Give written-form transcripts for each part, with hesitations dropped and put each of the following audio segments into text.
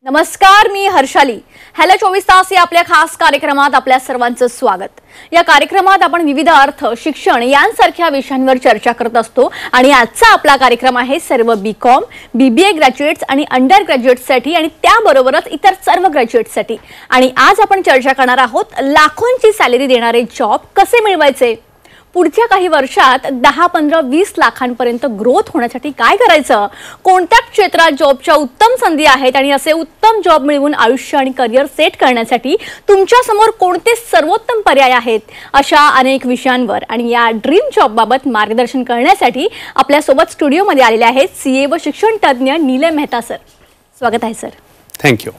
नमस्कार, मी हर्षाली. हॅलो 24 तास या आपल्या खास कार्यक्रमात आपल्या सर्वांचं स्वागत. या कार्यक्रमात आपण विविध अर्थ, शिक्षण यांसारख्या विषयांवर चर्चा करत असतो आणि आजचा आपला कार्यक्रम आहे सर्व बीकॉम, बीबीए ग्रॅज्युएट्स आणि अंडर ग्रॅज्युएट्ससाठी आणि त्याबरोबरच इतर सर्व ग्रॅज्युएट्ससाठी. आणि आज आपण चर्चा करणार आहोत लाखोंची सॅलरी देणारे जॉब कसे मिळवायचे. पुढच्या काही वर्षात 10, 15, 20 लाखांपर्यंत ग्रोथ होण्यासाठी काय करायचं, कोणत्या क्षेत्रात जॉबच्या उत्तम संधी आहेत आणि असे उत्तम जॉब मिळवून आयुष्य आणि करिअर सेट करण्यासाठी तुमच्या समोर कोणते सर्वोत्तम पर्याय आहेत, अशा अनेक विषयांवर आणि या ड्रीम जॉब बाबत मार्गदर्शन करण्यासाठी आपल्या सोबत स्टुडिओमध्ये आलेले आहेत सीए व शिक्षण तज्ञ निलय मेहता सर. स्वागत आहे सर. थँक्यू.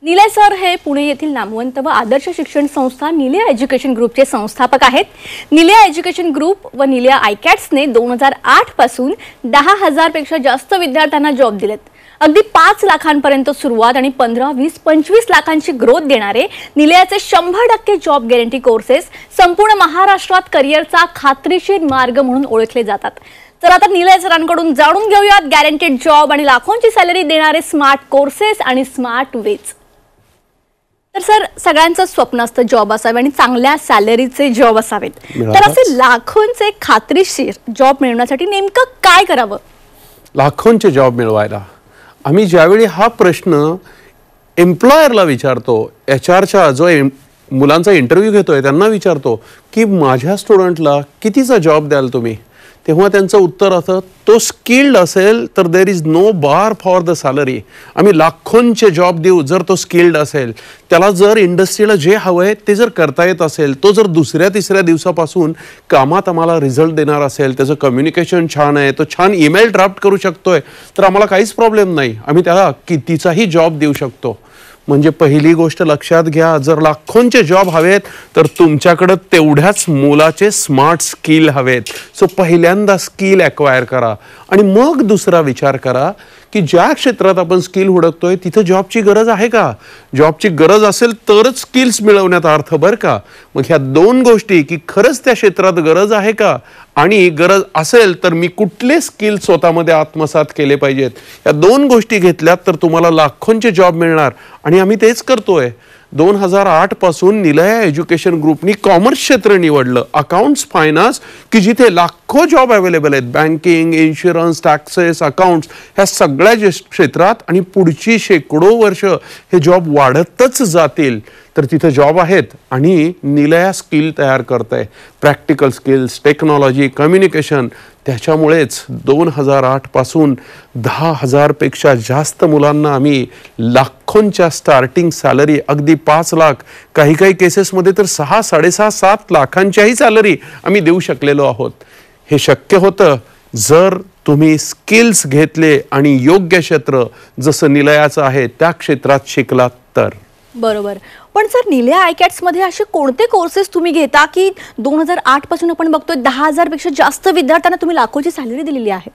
निलय सर हे पुणे येथील नामवंत व आदर्श शिक्षण संस्था निलय एज्युकेशन ग्रुपचे संस्थापक आहेत. निलय एज्युकेशन ग्रुप व निलय आयकॅट्सने 2008 पासून 10,000 पेक्षा जास्त विद्यार्थ्यांना जॉब दिलेत. अगदी 5 लाखांपर्यंत सुरुवात आणि 15, 20, 25 लाखांची ग्रोथ देणारे निलयाचे 100% जॉब गॅरंटी कोर्सेस संपूर्ण महाराष्ट्रात करिअरचा खात्रीशीर मार्ग म्हणून ओळखले जातात. तर आता निलय सरांकडून जाणून घेऊयात गॅरंटेड जॉब आणि लाखोंची सॅलरी देणारे स्मार्ट कोर्सेस आणि स्मार्ट वेज. तर सर, सगळ्यांचं स्वप्न असतं जॉब असावे आणि चांगल्या सॅलरीचे जॉब असावेत. तर असे लाखोंचे खात्रीशीर जॉब मिळवण्यासाठी नेमकं काय करावं? लाखोंचे जॉब मिळवायला आम्ही ज्यावेळी हा प्रश्न एम्प्लॉयरला विचारतो, एचआरच्या जो मुलांचा इंटरव्ह्यू घेतोय त्यांना विचारतो की माझ्या स्टुडंटला कितीचा जॉब द्याल तुम्ही, तेव्हा त्यांचं उत्तर असं, तो स्किल्ड असेल तर there is no bar for the salary. आम्ही लाखोंचे जॉब देऊ जर तो स्किल्ड असेल, त्याला जर इंडस्ट्रीला जे हवं आहे ते जर करता येत असेल, तो जर दुसऱ्या तिसऱ्या दिवसापासून कामात आम्हाला रिझल्ट देणार असेल, त्याचं कम्युनिकेशन छान आहे, तो छान ईमेल ड्राफ्ट करू शकतोय, तर आम्हाला काहीच प्रॉब्लेम नाही, आम्ही त्याला कितीचाही जॉब देऊ शकतो. म्हणजे पहिली गोष्ट लक्षात घ्या, जर लाखोंचे जॉब हवेत तर तुमच्याकडे तेवढ्याच मोलाचे स्मार्ट स्किल हवेत. सो पहिल्यांदा स्किल ॲक्वायर करा आणि मग दुसरा विचार करा की ज्या क्षेत्रात आपण स्किल हुडकतोय तिथं जॉबची गरज आहे का. जॉबची गरज असेल तरच स्किल्स मिळवण्यात अर्थ बरं का. मग ह्या दोन गोष्टी की खरंच त्या क्षेत्रात गरज आहे का आणि गरज असेल तर मी कुठले स्किल स्वतःमध्ये आत्मसात केले पाहिजेत, या दोन गोष्टी घेतल्यात तर तुम्हाला लाखोंचे जॉब मिळणार. आणि आम्ही तेच करतोय. 2008 पासून निलय एज्युकेशन ग्रुपनी कॉमर्स क्षेत्र निवडलं, अकाउंट्स, फायनान्स, की जिथे लाखो जॉब अवेलेबल आहेत, बँकिंग, इन्शुरन्स, टॅक्सेस, अकाउंट्स, ह्या सगळ्या क्षेत्रात. आणि पुढची शेकडो वर्ष हे जॉब वाढतच जातील. तर तिथे जॉब आहेत आणि निलया स्किल तयार करत आहे, प्रॅक्टिकल स्किल्स, टेक्नॉलॉजी, कम्युनिकेशन. त्याच्यामुळेच 2008 पासून 10,000 पेक्षा जास्त मुलांना आम्ही लाखोंच्या स्टार्टिंग सॅलरी, अगदी 5 लाख, काही काही केसेसमध्ये तर 6, 6.5, 7 लाखांच्याही सॅलरी आम्ही देऊ शकलेलो आहोत. हे शक्य होतं जर तुम्ही स्किल्स घेतले आणि योग्य क्षेत्र जसं निलयाचं आहे त्या क्षेत्रात शिकलात तर. बरोबर. पण सर, निलय आयकॅट्स मध्ये असे कोणते कोर्सेस तुम्ही घेता की 2008 पासून आपण बघतोय 10,000 पेक्षा जास्त विद्यार्थ्यांना तुम्ही लाखोची सॅलरी दिलेली आहे?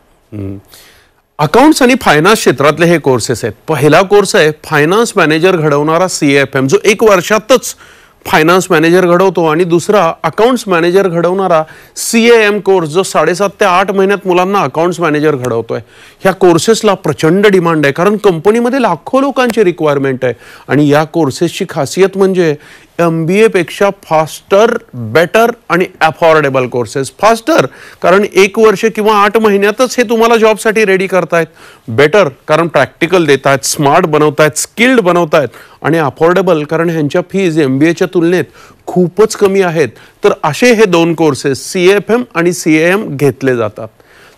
अकाउंट्स आणि फायनान्स क्षेत्रातले हे कोर्सेस आहेत. पहिला कोर्स आहे फायनान्स मॅनेजर घडवणारा CAFM, जो 1 वर्षातच फायनान्स मॅनेजर घडवतो. आणि दुसरा अकाउंट्स मॅनेजर घडवणारा CAM कोर्स, जो 7.5 ते 8 महिन्यात मुलांना अकाउंट्स मॅनेजर घडवतोय. ह्या कोर्सेसला प्रचंड डिमांड आहे कारण कंपनीमध्ये लाखो लोकांची रिक्वायरमेंट आहे. आणि या कोर्सेसची खासियत म्हणजे MBA पेक्षा फास्टर, बेटर आणि अफोर्डेबल कोर्सेस. फास्टर कारण 1 वर्ष किंवा 8 महिन्यातच हे तुम्हाला जॉबसाठी रेडी करतायत. बेटर कारण प्रॅक्टिकल देत आहेत, स्मार्ट बनवतायत, स्किल्ड बनवतायत. आणि अफोर्डेबल कारण ह्यांच्या फीज MBAच्या तुलनेत खूपच कमी आहेत. तर असे हे 2 कोर्सेस CAFM आणि CAM घेतले जातात.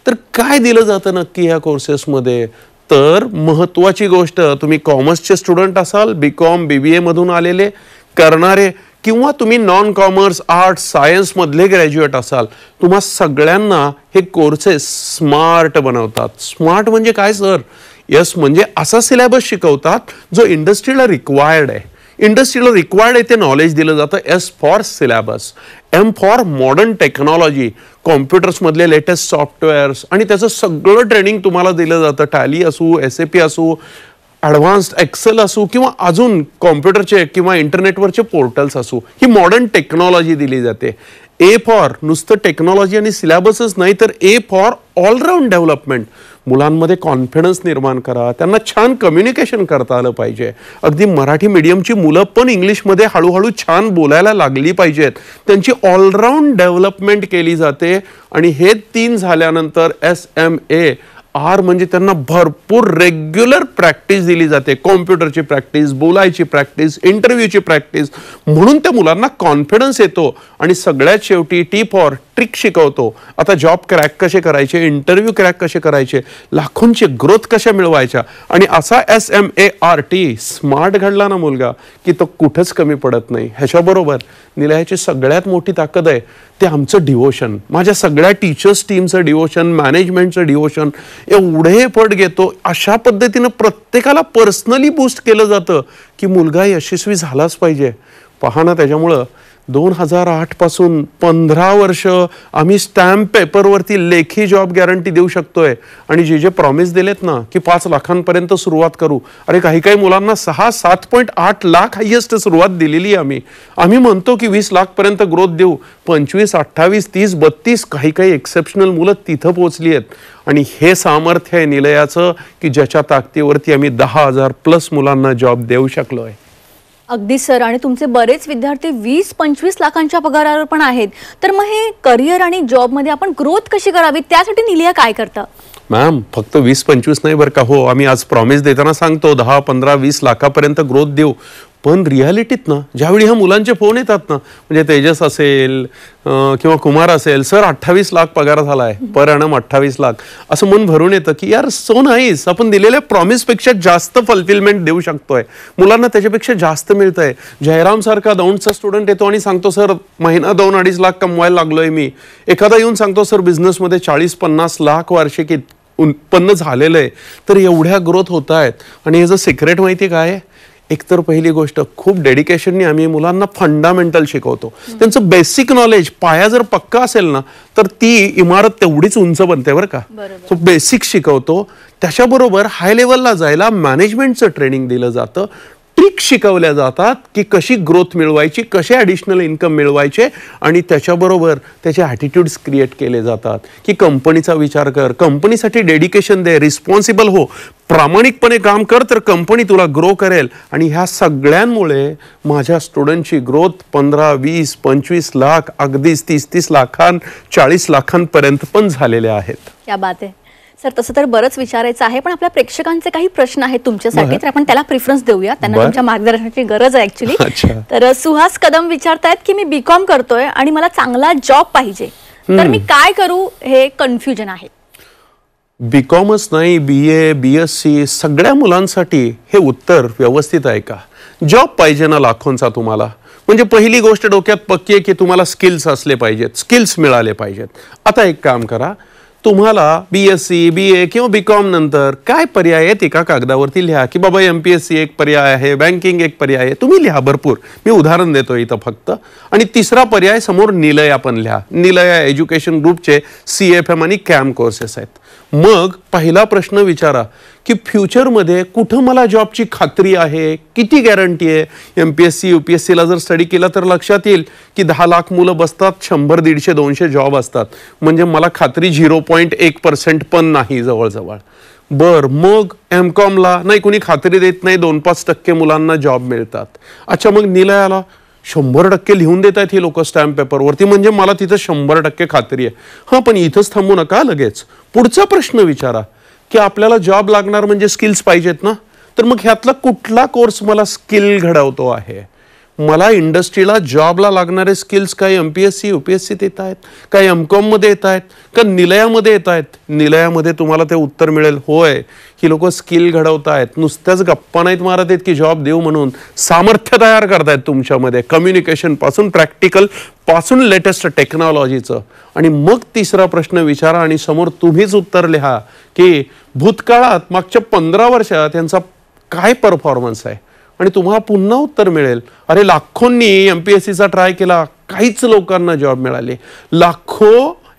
तर काय दिलं जातं नक्की ह्या कोर्सेसमध्ये? तर महत्त्वाची गोष्ट, तुम्ही कॉमर्सचे स्टुडंट असाल, BCom, BBA मधून आलेले करणारे, किंवा तुम्ही नॉन कॉमर्स, आर्ट्स, सायन्स मधले ग्रॅज्युएट असाल, तुम्हा सगळ्यांना हे कोर्सेस स्मार्ट बनवतात. स्मार्ट म्हणजे काय सर? यस, म्हणजे असा सिलेबस शिकवतात जो इंडस्ट्रीला रिक्वायर्ड आहे. इंडस्ट्रीला रिक्वायर्ड आहे ते नॉलेज दिलं जातं. S for syllabus, M for modern technology, कॉम्प्युटर्समधले लेटेस्ट सॉफ्टवेअर्स, आणि त्याचं सगळं ट्रेनिंग तुम्हाला दिलं जातं. टॅली असू, SAP असू, ॲडव्हान्स्ड एक्सेल असू, किंवा अजून कॉम्प्युटरचे किंवा इंटरनेटवरचे पोर्टल्स असू, ही मॉडर्न टेक्नॉलॉजी दिली जाते. ए फॉर नुसतं टेक्नॉलॉजी आणि सिलेबसच नाही, तर ए फॉर ऑलराऊंड डेव्हलपमेंट. मुलांमध्ये कॉन्फिडन्स निर्माण करा, त्यांना छान कम्युनिकेशन करता आलं पाहिजे. अगदी मराठी मीडियमची मुलं पण इंग्लिशमध्ये हळूहळू छान बोलायला लागली पाहिजेत. त्यांची ऑलराऊंड डेव्हलपमेंट केली जाते. आणि हे 3 झाल्यानंतर SMAR म्हणजे त्यांना भरपूर रेग्युलर प्रॅक्टिस दिली जाते. कॉम्प्युटरची प्रॅक्टिस, बोलायची प्रॅक्टिस, इंटरव्ह्यूची प्रॅक्टिस. म्हणून त्या मुलांना कॉन्फिडन्स येतो. आणि सगळ्यात शेवटी T फॉर ट्रिक शिकवतो. आता जॉब क्रॅक कसे करायचे, इंटरव्ह्यू क्रॅक कसे करायचे, लाखोंची ग्रोथ कशा मिळवायच्या. आणि असा SMART स्मार्ट घडला ना मुलगा की तो कुठंच कमी पडत नाही. ह्याच्याबरोबर निलयाची सगळ्यात मोठी ताकद आहे ते आमचं डिवोशन. माझ्या सगळ्या टीचर्स टीमचं डिवोशन, मॅनेजमेंटचं डिवोशन एवढे पट घेतो. अशा पद्धतीनं प्रत्येकाला पर्सनली बूस्ट केलं जातं की मुलगा यशस्वी झालाच पाहिजे. पहा ना, त्याच्यामुळं 2008 पासून 15 वर्ष आम्ही स्टॅम्प पेपरवरती लेखी जॉब गॅरंटी देऊ शकतोय. आणि जे प्रॉमिस दिलेत ना की 5 लाखांपर्यंत सुरुवात करू, अरे काही मुलांना 7.8 लाख हायेस्ट सुरुवात दिलेली आहे. आम्ही म्हणतो की 20 लाख पर्यंत ग्रोथ देऊ. 25, 28, 30, 32 काही एक्सेप्शनल मुलं तिथं पोहोचली आहेत. आणि हे सामर्थ्य आहे निलयाचं की ज्याच्या ताकदीवरती आम्ही 10,000+ मुलांना जॉब देऊ शकलो आहे. अगदी सर. आणि तुमचे बरेच विद्यार्थी 20-25 लाखांच्या पगारावर पण आहेत. तर मग हे करिअर आणि जॉबमध्ये आपण ग्रोथ कशी करावी, त्यासाठी निलया काय करतं? मॅम, फक्त 20-25 नाही बरं का. हो, आम्ही आज प्रॉमिस देताना सांगतो 10, 15, 20 लाखापर्यंत ग्रोथ देऊ. पण रियालिटीत ना ज्यावेळी ह्या मुलांचे फोन येतात ना, म्हणजे तेजस असेल किंवा कुमार असेल, सर 28 लाख पगार झालाय, पर annum 28 लाख, असं मन भरून येतं की यार सो नाईस, आपण दिलेल्या प्रॉमिसपेक्षा जास्त फुलफिलमेंट देऊ शकतोय. मुलांना त्याच्यापेक्षा जास्त मिळतंय. जयराम सारखा दौंडचा स्टुडंट येतो आणि सांगतो सर महिना 2-2.5 लाख कमवायला लागलोय मी. एखादा येऊन सांगतो सर बिझनेसमध्ये 40-50 लाख वार्षिक उत्पन्न झालेलं आहे. तर एवढ्या ग्रोथ होत आहेत. आणि याचं सिक्रेट माहिती काय आहे? एकतर पहिली गोष्ट, खूप डेडिकेशनने आम्ही मुलांना फंडामेंटल शिकवतो. त्यांचं बेसिक नॉलेज, पाया जर पक्का असेल ना तर ती इमारत तेवढीच उंच बनते बरं का. तो बेसिक शिकवतो. त्याच्याबरोबर हाय लेवलला जायला मॅनेजमेंटचं ट्रेनिंग दिलं जातं. ट्रिक शिकवल्या जातात की कशी ग्रोथ मिळवायची, कसे ॲडिशनल इन्कम मिळवायचे. आणि त्याच्याबरोबर त्याचे ॲटिट्यूड्स क्रिएट केले जातात की कंपनीचा विचार कर, कंपनीसाठी डेडिकेशन दे, रिस्पॉन्सिबल हो, प्रामाणिकपणे काम कर, तर कंपनी तुला ग्रो करेल. आणि ह्या सगळ्यांमुळे माझ्या स्टुडंटची ग्रोथ 15, 20, 25 लाख, अगदीच 30-30 लाखां, 40 लाखांपर्यंत पण झालेल्या आहेत. क्या बात आहे सर. तसं तर बरंच विचारायचं आहे, पण आपल्या प्रेक्षकांचे काही प्रश्न आहेत तुमच्यासाठी, तर आपण त्याला प्रेफरन्स देऊया. त्यांना तुमच्या मार्गदर्शनाची गरज आहे ऍक्च्युली. तर सुहास कदम विचारतायत की मी BCom करतोय आणि मला चांगला जॉब पाहिजे, तर मी काय करू, हे कन्फ्युजन आहे. BComच नाही, BA, BSc सगळ्या मुलांसाठी हे उत्तर व्यवस्थित आहे का? जॉब पाहिजे ना लाखोंचा तुम्हाला, म्हणजे पहिली गोष्ट डोक्यात पक्की आहे की तुम्हाला स्किल्स असले पाहिजेत, स्किल्स मिळाले पाहिजेत. आता एक काम करा, तुम्हाला BSc, BA किंवा BCom नंतर काय पर्याय आहेत एका कागदावरती लिहा की बाबा MPSC एक पर्याय आहे, बँकिंग एक पर्याय आहे. तुम्ही लिहा भरपूर, मी उदाहरण देतो इथं फक्त. आणि तिसरा पर्याय समोर निलया पण लिहा. निलया एज्युकेशन ग्रुपचे CFM आणि CAM कोर्सेस आहेत. मग पहिला प्रश्न विचारा की फ्युचरमध्ये कुठं मला जॉबची खात्री आहे, किती गॅरंटी आहे. MPSC UPSCला जर स्टडी केला तर लक्षात येईल की 10 लाख मुलं बसतात, 100, 150, 200 जॉब असतात. म्हणजे मला खात्री 0.1% पण नाही जवळजवळ. मग MComला नाही, कुणी खात्री देत नाही, 2-5% मुलांना जॉब मिळतात. अच्छा, मग निलयाला 100% लिहून देत आहेत ही लोक स्टॅम्प पेपरवरती, म्हणजे मला तिथं 100% खात्री आहे. हां, पण इथंच थांबू नका, लगेच पुढचा प्रश्न विचारा की आपल्याला जॉब लागणार म्हणजे स्किल्स पाहिजेत ना, तर मग ह्यातला कुठला कोर्स मला स्किल घडवतो आहे. मला इंडस्ट्रीला जॉबला लागणारे स्किल्स काय MPSC UPSC येत आहेत, काय MComमध्ये येत आहेत, का निलयामध्ये येत आहेत. निलयामध्ये तुम्हाला ते उत्तर मिळेल, होय ही लोक स्किल घडवत आहेत, नुसत्याच गप्पा नाहीत मारत आहेत की जॉब देऊ म्हणून. सामर्थ्य तयार करतायत तुमच्यामध्ये, कम्युनिकेशन पासून, प्रॅक्टिकल पासून, लेटेस्ट टेक्नॉलॉजीचं. आणि मग तिसरा प्रश्न विचारा आणि समोर तुम्हीच उत्तर लिहा की भूतकाळात मागच्या 15 वर्षात त्यांचा काय परफॉर्मन्स आहे. आणि तुम्हाला पुन्हा उत्तर मिळेल, अरे लाखोंनी MPSCचा ट्राय केला, काहीच लोकांना जॉब मिळाले, लाखो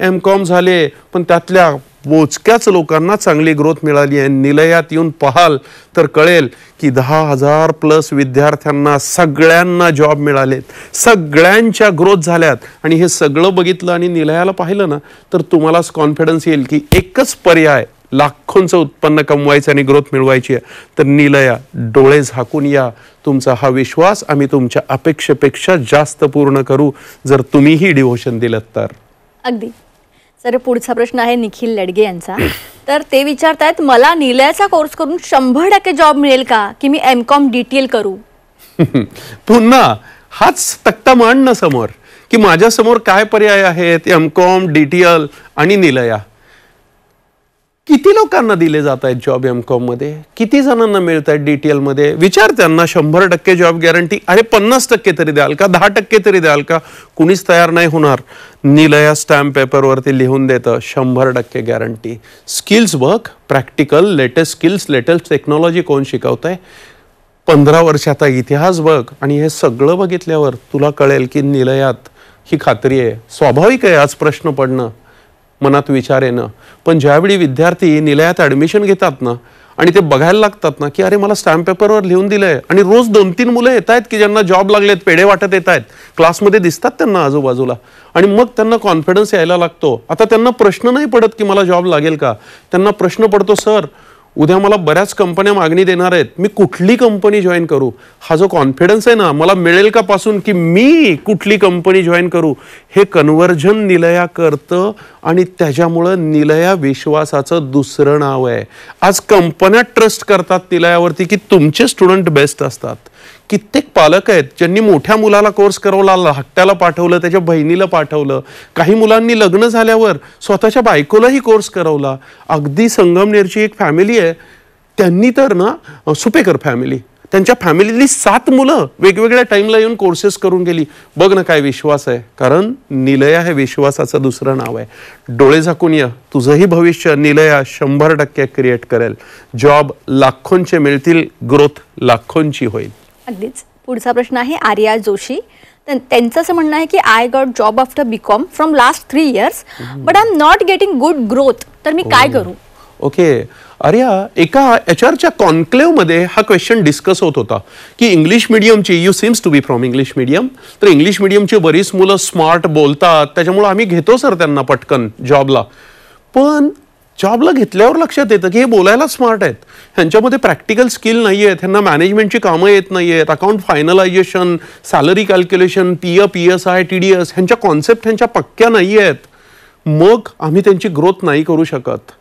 MCom झाले पण त्यातल्या मोजक्याच लोकांना चांगली ग्रोथ मिळाली आहे. निलयात येऊन पाहाल तर कळेल की 10,000+ विद्यार्थ्यांना सगळ्यांना जॉब मिळालेत, सगळ्यांच्या ग्रोथ झाल्यात. आणि हे सगळं बघितलं आणि निलयाला पाहिलं ना तर तुम्हालाच कॉन्फिडन्स येईल की एकच पर्याय लाखोंचं उत्पन्न कमवायचं आणि ग्रोथ मिळवायची आहे तर निलया. डोळे झाकून या. तुमचा हा विश्वास आम्ही तुमच्या अपेक्षेपेक्षा जास्त पूर्ण करू जर तुम्हीही डिव्होशन दिलं तर. अगदी सर, पुढचा प्रश्न आहे निखिल लडगे यांचा. तर ते विचारतायत, मला निलयाचा कोर्स करून 100% जॉब मिळेल का, की मी MCOM DTL करू? पुन्हा हाच तक्ता मांड ना समोर की माझ्या समोर काय पर्याय आहेत. MCOM DTL आणि निलया. किती लोकांना दिले जात आहेत जॉब MCOM मध्ये, किती जणांना मिळत आहेत DTL मध्ये? विचार त्यांना. 100% जॉब गॅरंटी. अरे 50% तरी द्याल का, 10% तरी द्याल का? कुणीच तयार नाही होणार. निलया स्टॅम्प पेपरवरती लिहून देतं 100% guarantee. Skills work, practical, latest skills, latest technology कोण शिकवतंय? 15 वर्षाचा इतिहास बघ आणि हे सगळं बघितल्यावर तुला कळेल की निलयात ही खात्री आहे. स्वाभाविक आहे आज प्रश्न पडणं, मनात विचार येणं. पण ज्यावेळी विद्यार्थी निलयात ॲडमिशन घेतात ना आणि ते बघायला लागतात ना की अरे मला स्टॅम्प पेपरवर लिहून दिलंय आणि रोज 2-3 मुलं येत आहेत की ज्यांना जॉब लागलेत, पेढे वाटत येत आहेत, क्लासमध्ये दिसतात त्यांना आजूबाजूला, आणि मग त्यांना कॉन्फिडन्स यायला लागतो. आता त्यांना प्रश्न नाही पडत की मला जॉब लागेल का, त्यांना प्रश्न पडतो सर उद्या मला बऱ्याच कंपन्या मागणी देणार आहेत, मी कुठली कंपनी जॉईन करू? हा जो कॉन्फिडन्स आहे ना, मला मिळेल का पासून की मी कुठली कंपनी जॉईन करू, हे कन्व्हर्जन निलया करतं. आणि त्याच्यामुळं निलया विश्वासाचं दुसरं नाव आहे. आज कंपन्या ट्रस्ट करतात निलयावरती की तुमचे स्टुडंट बेस्ट असतात. कित्येक पालक आहेत ज्यांनी मोठ्या मुलाला कोर्स करवला, धाकट्याला पाठवलं, त्याच्या बहिणीला पाठवलं. काही मुलांनी लग्न झाल्यावर स्वतःच्या बायकोलाही कोर्स करवला. अगदी संगमनेरची एक फॅमिली आहे, त्यांनी तर ना सुपेकर फॅमिली, त्यांच्या फॅमिलीतली 7 मुलं वेगवेगळ्या टाइमला येऊन कोर्सेस करून गेली. बघ ना काय विश्वास आहे. कारण निलया हे विश्वासाचं दुसरं नाव आहे. डोळे झाकून या. तुझंही भविष्य निलया 100% क्रिएट करेल. जॉब लाखोंचे मिळतील, ग्रोथ लाखोंची होईल. अगदीच. पुढचा प्रश्न आहे आर्या जोशी. त्यांचं असं म्हणणं आहे की I got job after BCom from last 3 years but I am not getting good growth, तर मी काय करू? ओके आर्या, एका HRच्या कॉन्क्लेव्ह मध्ये हा क्वेश्चन डिस्कस होत होता की इंग्लिश मिडियमची, you seems to be from English medium, तर इंग्लिश मिडियमची बरीच मुलं स्मार्ट बोलतात, त्याच्यामुळे आम्ही घेतो सर त्यांना पटकन जॉबला. पण जॉबला घेतल्यावर लक्षात येतं की हे बोलायला स्मार्ट आहेत, ह्यांच्यामध्ये प्रॅक्टिकल स्किल नाही आहेत, ह्यांना मॅनेजमेंटची कामं येत नाही आहेत, account finalisation, salary calculation, PSI, TDS ह्यांच्या कॉन्सेप्ट ह्यांच्या पक्क्या नाही आहेत. मग आम्ही त्यांची ग्रोथ नाही करू शकत.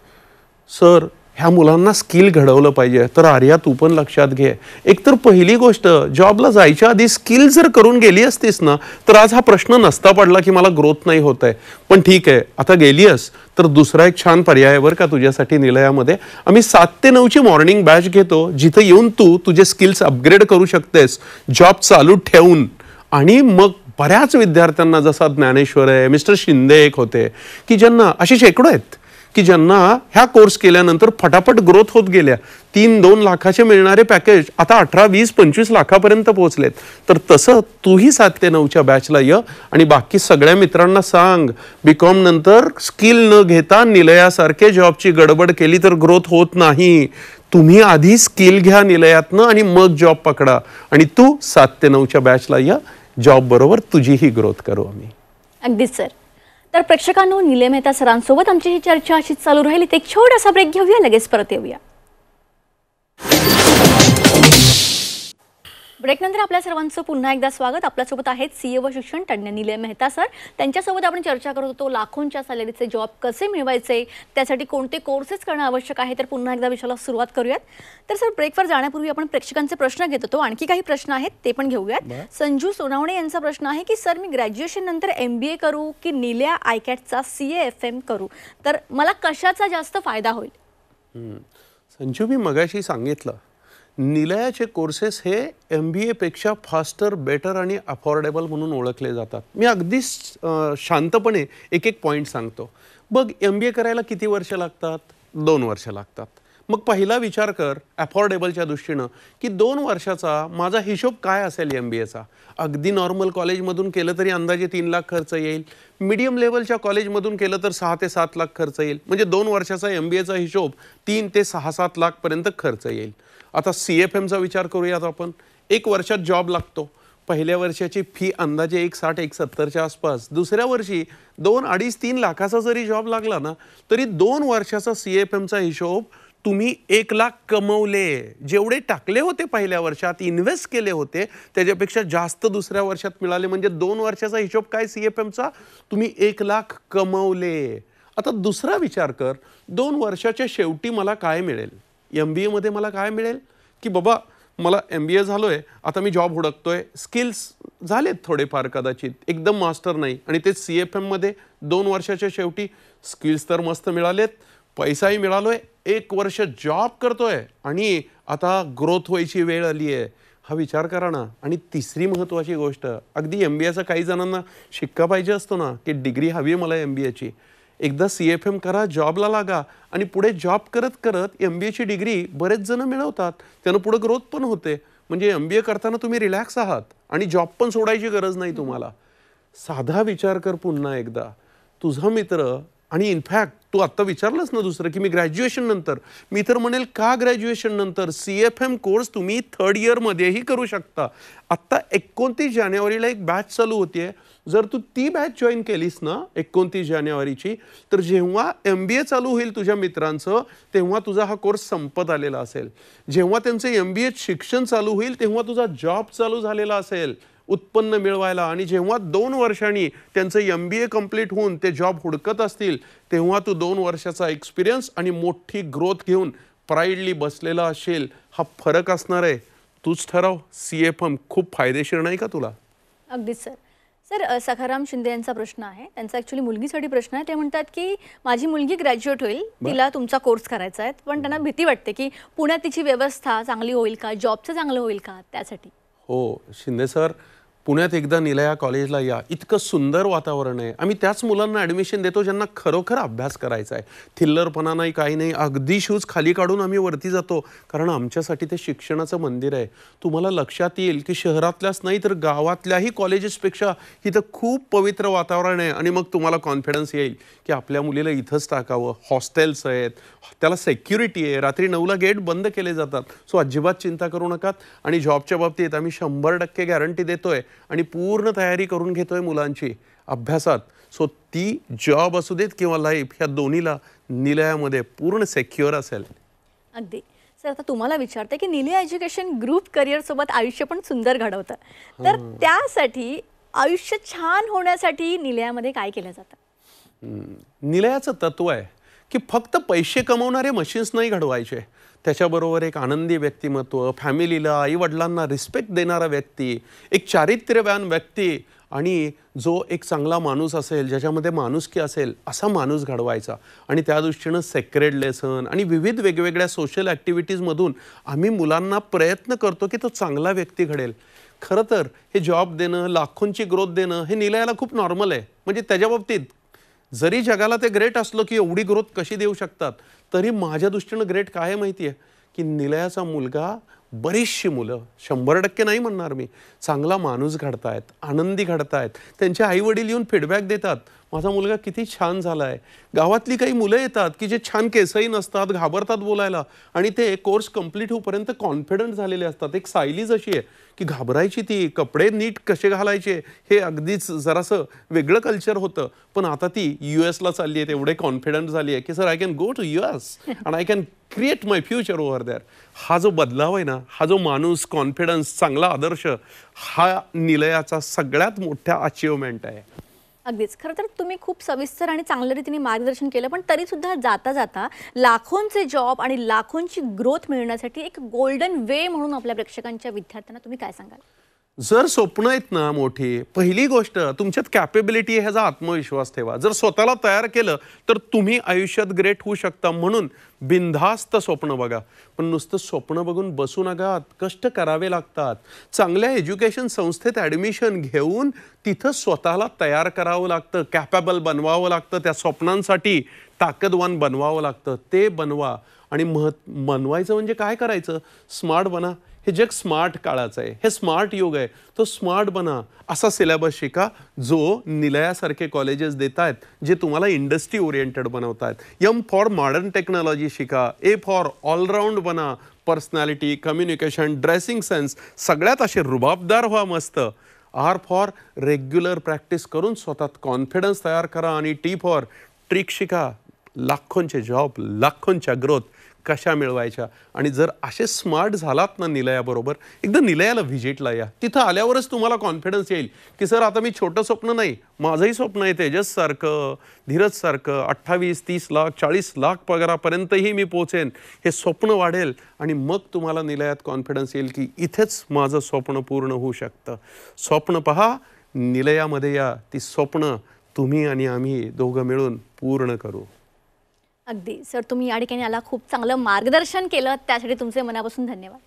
सर ह्या मुलांना स्किल घडवलं पाहिजे. तर आर्या तू पण लक्षात घे. एकतर पहिली गोष्ट, जॉबला जायच्या आधी स्किल जर करून गेली असतीस ना तर आज हा प्रश्न नसता पडला की मला ग्रोथ नाही होत आहे. पण ठीक आहे, आता गेलीस तर दुसरा एक छान पर्याय बरं का तुझ्यासाठी निलयामध्ये. आम्ही 7 ते 9ची मॉर्निंग बॅच घेतो, जिथे येऊन तू तुझे स्किल्स अपग्रेड करू शकतेस जॉब चालू ठेवून. आणि मग बऱ्याच विद्यार्थ्यांना, जसा ज्ञानेश्वर आहे, मिस्टर शिंदे एक होते, की ज्यांना असे शेकडो आहेत की ज्यांना ह्या कोर्स केल्यानंतर फटाफट ग्रोथ होत गेल्या. 3-2 लाखाचे मिळणारे पॅकेज आता 18, 20, 25 लाखापर्यंत पोहोचलेत. तर तसं तूही 7 ते 9च्या बॅचला ये आणि बाकी सगळ्या मित्रांना सांग, BCom नंतर स्किल न घेता निलयासारखे जॉबची गडबड केली तर ग्रोथ होत नाही. तुम्ही आधी स्किल घ्या निलयातनं आणि मग जॉब पकडा. आणि तू 7 ते 9च्या बॅचला या. जॉब बरोबर तुझीही ग्रोथ करू आम्ही. अगदीच सर. तर प्रेक्षकांनो, निलय मेहता सरांसोबत आमची ही चर्चा अशीच चालू राहील. एक छोटासा ब्रेक घेऊया, लगेच परत येऊया. ब्रेकनंतर आपल्या सर्वांचं पुन्हा एकदा स्वागत. आपल्यासोबत आहेत CA व शिक्षण तज्ञ निलय मेहता सर. त्यांच्यासोबत आपण चर्चा करत होतो लाखोंच्या सॅलरीचे जॉब कसे मिळवायचे, त्यासाठी कोणते कोर्सेस करणं आवश्यक आहे. तर पुन्हा एकदा विषयाला सुरुवात करूयात. तर सर, ब्रेकवर जाण्यापूर्वी आपण प्रेक्षकांचे प्रश्न घेत होतो. आणखी काही प्रश्न आहेत ते पण घेऊयात. संजू सोनावणे यांचा प्रश्न आहे की सर, मी ग्रॅज्युएशन नंतर MBA करू की निलया ICATचा CAFM करू, तर मला कशाचा जास्त फायदा होईल? संजू, मी मगाशी सांगितलं निलयाचे कोर्सेस हे MBA पेक्षा फास्टर, बेटर आणि अफोर्डेबल म्हणून ओळखले जातात. मी अगदी शांतपणे एक एक पॉईंट सांगतो. बघ, MBA करायला किती वर्ष लागतात? 2 वर्ष लागतात. मग पहिला विचार कर अफोर्डेबलच्या दृष्टीनं की 2 वर्षाचा माझा हिशोब काय असेल MBAचा. अगदी नॉर्मल कॉलेजमधून केलं तरी अंदाजे 3 लाख खर्च येईल. मीडियम लेवलच्या कॉलेजमधून केलं तर 6 ते 7 लाख खर्च येईल. म्हणजे 2 वर्षाचा MBAचा हिशोब 3 ते 6-7 लाखपर्यंत खर्च येईल. आता CFMचा विचार करूयात आपण. 1 वर्षात जॉब लागतो. पहिल्या वर्षाची फी अंदाजे 160-170च्या आसपास. दुसऱ्या वर्षी 2-2.5-3 लाखाचा जरी जॉब लागला ना तरी 2 वर्षाचा CFMचा हिशोब तुम्ही 1 लाख कमवले. जेवढे टाकले होते पहिल्या वर्षात, इन्व्हेस्ट केले होते त्याच्यापेक्षा जास्त दुसऱ्या वर्षात मिळाले. म्हणजे 2 वर्षाचा हिशोब काय CFMचा, तुम्ही 1 लाख कमवले. आता दुसरा विचार कर, 2 वर्षाच्या शेवटी मला काय मिळेल. MBA मध्ये मला काय मिळेल की बाबा मला MBA झालोय, आता मी जॉब हुडकतोय, स्किल्स झालेत थोडेफार कदाचित, एकदम मास्टर नाही. आणि ते CFM मध्ये 2 वर्षाच्या शेवटी स्किल्स तर मस्त मिळालेत, पैसाही मिळालोय, 1 वर्ष जॉब करतोय आणि आता ग्रोथ व्हायची वेळ आली आहे. हा विचार करा ना. आणि तिसरी महत्त्वाची गोष्ट, अगदी MBAचा काही जणांना शिक्का पाहिजे असतो ना की डिग्री हवी आहे मला MBAची. एकदा CFM करा, जॉबला लागा आणि पुढे जॉब करत करत MBAची डिग्री बरेच जण मिळवतात. त्यानं पुढे ग्रोथ पण होते. म्हणजे MBA करताना तुम्ही रिलॅक्स आहात आणि जॉब पण सोडायची गरज नाही तुम्हाला. साधा विचार कर पुन्हा एकदा. तुझा मित्र, आणि इनफॅक्ट तू आत्ता विचारलंस ना दुसरं की मी ग्रॅज्युएशन नंतर, मी तर म्हणेल का ग्रॅज्युएशन नंतर, CFM कोर्स तुम्ही 3rd इयरमध्येही करू शकता. आत्ता 29 जानेवारीला एक बॅच चालू होतीये. जर तू ती बॅच जॉईन केलीस ना 29 जानेवारीची, तर जेव्हा MBA चालू होईल तुझ्या मित्रांचं तेव्हा तुझा हा कोर्स संपत आलेला असेल. जेव्हा त्यांचं MBA शिक्षण चालू होईल तेव्हा तुझा जॉब चालू झालेला असेल उत्पन्न मिळवायला. आणि जेव्हा 2 वर्षांनी त्यांचं MBA कंप्लीट होऊन ते जॉब हुडकत असतील तेव्हा तू 2 वर्षाचा एक्सपिरियन्स आणि मोठी ग्रोथ घेऊन प्राईडली बसलेला असेल. हा फरक असणार आहे. तूच ठरव. CFM खूप फायदेशीर नाही का तुला? अगदीच सर. सर, सखाराम शिंदे यांचा प्रश्न आहे. त्यांचा ॲक्च्युली मुलगीसाठी प्रश्न आहे. ते म्हणतात की माझी मुलगी ग्रॅज्युएट होईल, तिला तुमचा कोर्स करायचा आहे, पण त्यांना भीती वाटते की पुण्यात तिची व्यवस्था चांगली होईल का, जॉबचं चांगलं होईल का, त्यासाठी. हो शिंदे सर, पुण्यात एकदा निलया कॉलेजला या. इतकं सुंदर वातावरण आहे. आम्ही त्याच मुलांना ॲडमिशन देतो ज्यांना खरोखर अभ्यास करायचा आहे. थिल्लरपणा नाही, काही नाही. अगदी शूज खाली काढून आम्ही वरती जातो कारण आमच्यासाठी ते शिक्षणाचं मंदिर आहे. तुम्हाला लक्षात येईल की शहरातल्याच नाही तर गावातल्याही कॉलेजेसपेक्षा इथं खूप पवित्र वातावरण आहे. आणि मग तुम्हाला कॉन्फिडन्स येईल की आपल्या मुलीला इथंच टाकावं. हॉस्टेल्स आहेत, त्याला सेक्युरिटी आहे, रात्री 9ला गेट बंद केले जातात. सो अजिबात चिंता करू नकात. आणि जॉबच्या बाबतीत आम्ही 100% गॅरंटी देतोय आणि पूर्ण तयारी करून घेतोय मुलांची अभ्यासात. सो ती जॉब असू देत किंवा लाईफ, ह्या दोन्हीला निलयामध्ये पूर्ण सेक्युअर असेल. अगदी. सर, आता तुम्हाला विचारते की निलया एज्युकेशन ग्रुप करिअर सोबत आयुष्य पण सुंदर घडवतं, तर त्यासाठी आयुष्य छान होण्यासाठी निलयामध्ये काय केलं जातं? निलयाचं तत्व आहे की फक्त पैसे कमवणारे मशीन्स नाही घडवायचे. त्याच्याबरोबर एक आनंदी व्यक्तिमत्व, फॅमिलीला, आईवडिलांना रिस्पेक्ट देणारा व्यक्ती, एक चारित्र्यवान व्यक्ती आणि जो एक चांगला माणूस असेल, ज्याच्यामध्ये माणुसकी असेल, असा माणूस घडवायचा. आणि त्या दृष्टीनं सेक्रेड लेसन आणि विविध वेगवेगळ्या सोशल ॲक्टिव्हिटीजमधून आम्ही मुलांना प्रयत्न करतो की तो चांगला व्यक्ती घडेल. खरं तर हे जॉब देणं, लाखोंची ग्रोथ देणं हे निलयाला खूप नॉर्मल आहे. म्हणजे त्याच्या बाबतीत जरी जगाला ते ग्रेट असलं की एवढी ग्रोथ कशी देऊ शकतात, तरी माझ्या दृष्टीनं ग्रेट काय माहिती आहे की निलयाचा मुलगा, बरीचशी मुलं, 100% नाही म्हणणार मी, चांगला माणूस घडतायत, आनंदी घडतायत. त्यांचे आईवडील येऊन फीडबॅक देतात, माझा मुलगा किती छान झाला आहे. गावातली काही मुलं येतात की जे छान केसही नसतात, घाबरतात बोलायला, आणि ते कोर्स कंप्लीट होईपर्यंत कॉन्फिडंट झालेले असतात. एक सायलीज अशी आहे की घाबरायची ती, कपडे नीट कसे घालायचे हे अगदीच जरासं वेगळं कल्चर होतं. पण आता ती US ला चालली आहे, एवढे कॉन्फिडंट झाली आहे की sir I can go to US and I can create my future over there. हा जो बदलाव आहे ना, हा जो माणूस, कॉन्फिडन्स, चांगला आदर्श, हा निलयाचा सगळ्यात मोठा अचिव्हमेंट आहे. अगदीच. खरं तर तुम्ही खूप सविस्तर आणि चांगल्या रीतीने मार्गदर्शन केलं, पण तरीसुद्धा जाता जाता लाखोंचे जॉब आणि लाखोंची ग्रोथ मिळण्यासाठी एक गोल्डन वे म्हणून आपल्या प्रेक्षकांच्या, विद्यार्थ्यांना तुम्ही काय सांगाल? जर स्वप्न आहेत ना मोठी, पहिली गोष्ट तुमच्यात कॅपेबिलिटी आहे ह्याचा आत्मविश्वास ठेवा. जर स्वतःला तयार केलं तर तुम्ही आयुष्यात ग्रेट होऊ शकता. म्हणून बिनधास्त स्वप्न बघा, पण नुसतं स्वप्न बघून बसू नका. कष्ट करावे लागतात. चांगल्या एज्युकेशन संस्थेत ॲडमिशन घेऊन तिथं स्वतःला तयार करावं लागतं, कॅपेबल बनवावं लागतं त्या स्वप्नांसाठी. ताकदवान बनवावं लागतं ते बनवा. आणि बनवायचं म्हणजे काय करायचं? स्मार्ट बना. हे जग स्मार्ट काळाचं आहे, हे स्मार्ट युग आहे, तो स्मार्ट बना. असा सिलेबस शिका जो निलयासारखे कॉलेजेस देत आहेत, जे तुम्हाला इंडस्ट्री ओरिएंटेड बनवत आहेत. एम फॉर मॉडर्न टेक्नॉलॉजी शिका. ए फॉर ऑलराऊंड बना. पर्सनॅलिटी, कम्युनिकेशन, ड्रेसिंग सेन्स सगळ्यात असे रुबाबदार व्हा मस्त. आर फॉर रेग्युलर प्रॅक्टिस करून स्वतःत कॉन्फिडन्स तयार करा. आणि टी फॉर ट्रिक शिका. लाखोंचे जॉब, लाखोंच्या ग्रोथ कशा मिळवायच्या. आणि जर असे स्मार्ट झालात ना निलयाबरोबर, एकदा निलयाला व्हिजिटला या. तिथं आल्यावरच तुम्हाला कॉन्फिडन्स येईल की सर आता मी छोटं स्वप्न नाही, माझंही स्वप्न आहे तेजससारखं, धीरजसारखं 28, 30 लाख, 40 लाख पगारापर्यंतही मी पोचेन. हे स्वप्न वाढेल आणि मग तुम्हाला निलयात कॉन्फिडन्स येईल की इथेच माझं स्वप्न पूर्ण होऊ शकतं. स्वप्न पहा, निलयामध्ये या. ती स्वप्न तुम्ही आणि आम्ही दोघं मिळून पूर्ण करू. अगदी सर, तुम्ही या ठिकाणी आला, खूप चांगलं मार्गदर्शन केलं, त्यासाठी तुमचे मनापासून धन्यवाद.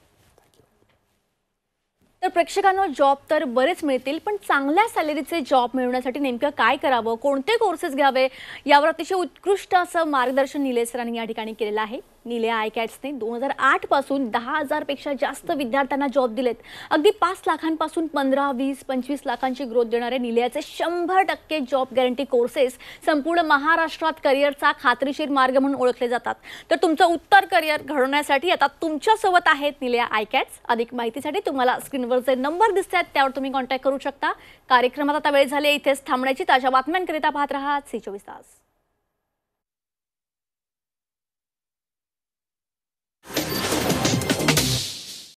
तर प्रेक्षकांना जॉब तर बरेच मिळतील, पण चांगल्या सॅलरीचे जॉब मिळवण्यासाठी नेमकं काय करावं, कोणते कोर्सेस घ्यावे, यावर अतिशय उत्कृष्ट असं मार्गदर्शन निलय सरांनी या ठिकाणी केलेलं आहे. निलय आयकॅट्सने 2008 पासून 10,000 पेक्षा जास्त विद्यार्थ्यांना जॉब दिलेत. अगदी 5 लाखांपासून 15, 20, 25 लाखांची ग्रोथ देणारे निलयाचे 100% जॉब गॅरंटी कोर्सेस संपूर्ण महाराष्ट्रात करिअरचा खात्रीशीर मार्ग म्हणून ओळखले जातात. तर तुमचं उत्तर करिअर घडवण्यासाठी आता तुमच्यासोबत आहेत निलय आयकॅट्स. अधिक माहितीसाठी तुम्हाला स्क्रीनवर जे नंबर दिसतात त्यावर तुम्ही कॉन्टॅक्ट करू शकता. कार्यक्रमात आता वेळ झाली इथेच थांबण्याची. ताज्या बातम्यांकरिता पाहत रहा C24 तास.